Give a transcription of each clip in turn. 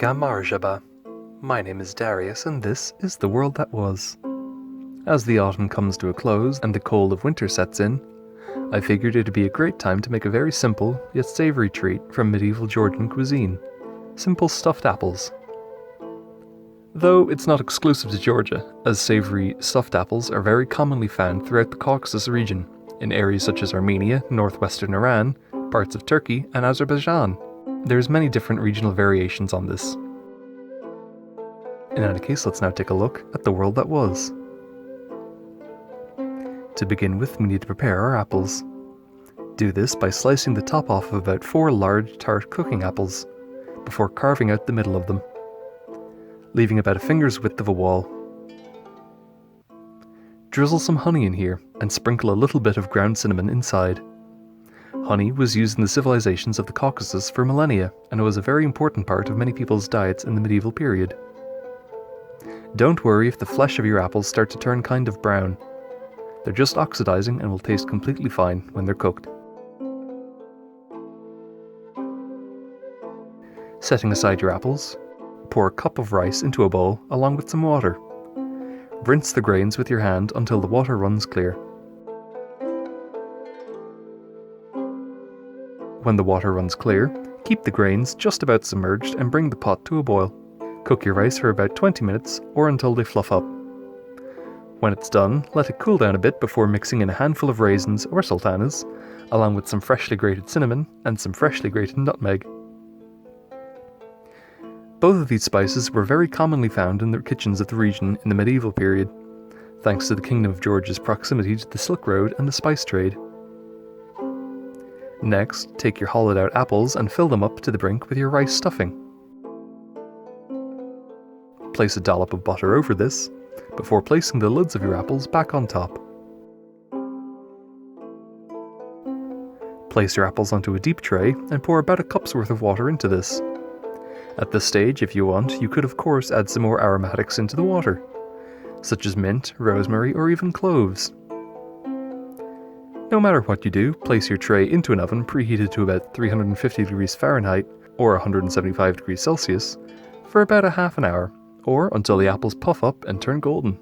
Gamarjaba. My name is Darius, and this is the world that was. As the autumn comes to a close and the cold of winter sets in, I figured it'd be a great time to make a very simple yet savoury treat from medieval Georgian cuisine: simple stuffed apples. Though it's not exclusive to Georgia, as savoury stuffed apples are very commonly found throughout the Caucasus region, in areas such as Armenia, northwestern Iran, parts of Turkey, and Azerbaijan. There's many different regional variations on this. In any case, let's now take a look at the world that was. To begin with, we need to prepare our apples. Do this by slicing the top off of about 4 large tart cooking apples, before carving out the middle of them, leaving about a finger's width of a wall. Drizzle some honey in here and sprinkle a little bit of ground cinnamon inside. Honey was used in the civilizations of the Caucasus for millennia, and was a very important part of many people's diets in the medieval period. Don't worry if the flesh of your apples start to turn kind of brown. They're just oxidizing and will taste completely fine when they're cooked. Setting aside your apples, pour a cup of rice into a bowl along with some water. Rinse the grains with your hand until the water runs clear. When the water runs clear, keep the grains just about submerged and bring the pot to a boil. Cook your rice for about 20 minutes or until they fluff up. When it's done, let it cool down a bit before mixing in a handful of raisins or sultanas, along with some freshly grated cinnamon and some freshly grated nutmeg. Both of these spices were very commonly found in the kitchens of the region in the medieval period, thanks to the Kingdom of Georgia's proximity to the Silk Road and the spice trade. Next, take your hollowed out apples and fill them up to the brink with your rice stuffing. Place a dollop of butter over this, before placing the lids of your apples back on top. Place your apples onto a deep tray and pour about a cup's worth of water into this. At this stage, if you want, you could of course add some more aromatics into the water, such as mint, rosemary, or even cloves. No matter what you do, place your tray into an oven preheated to about 350 degrees Fahrenheit or 175 degrees Celsius for about a half an hour, or until the apples puff up and turn golden.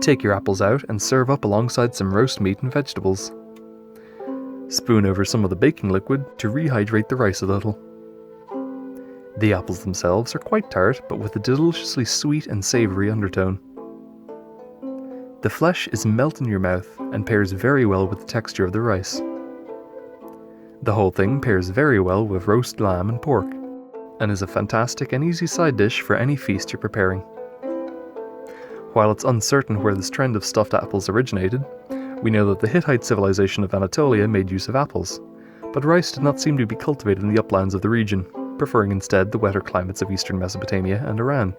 Take your apples out and serve up alongside some roast meat and vegetables. Spoon over some of the baking liquid to rehydrate the rice a little. The apples themselves are quite tart, but with a deliciously sweet and savoury undertone. The flesh is melt in your mouth and pairs very well with the texture of the rice. The whole thing pairs very well with roast lamb and pork, and is a fantastic and easy side dish for any feast you're preparing. While it's uncertain where this trend of stuffed apples originated, we know that the Hittite civilization of Anatolia made use of apples, but rice did not seem to be cultivated in the uplands of the region, preferring instead the wetter climates of eastern Mesopotamia and Iran.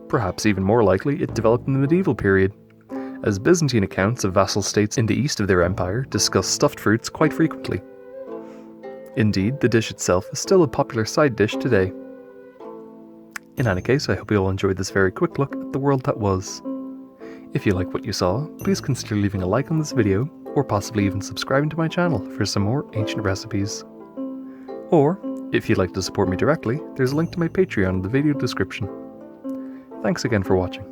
Perhaps even more likely, it developed in the medieval period, as Byzantine accounts of vassal states in the east of their empire discuss stuffed fruits quite frequently. Indeed, the dish itself is still a popular side dish today. In any case, I hope you all enjoyed this very quick look at the world that was. If you like what you saw, please consider leaving a like on this video, or possibly even subscribing to my channel for some more ancient recipes. Or, if you'd like to support me directly, there's a link to my Patreon in the video description. Thanks again for watching.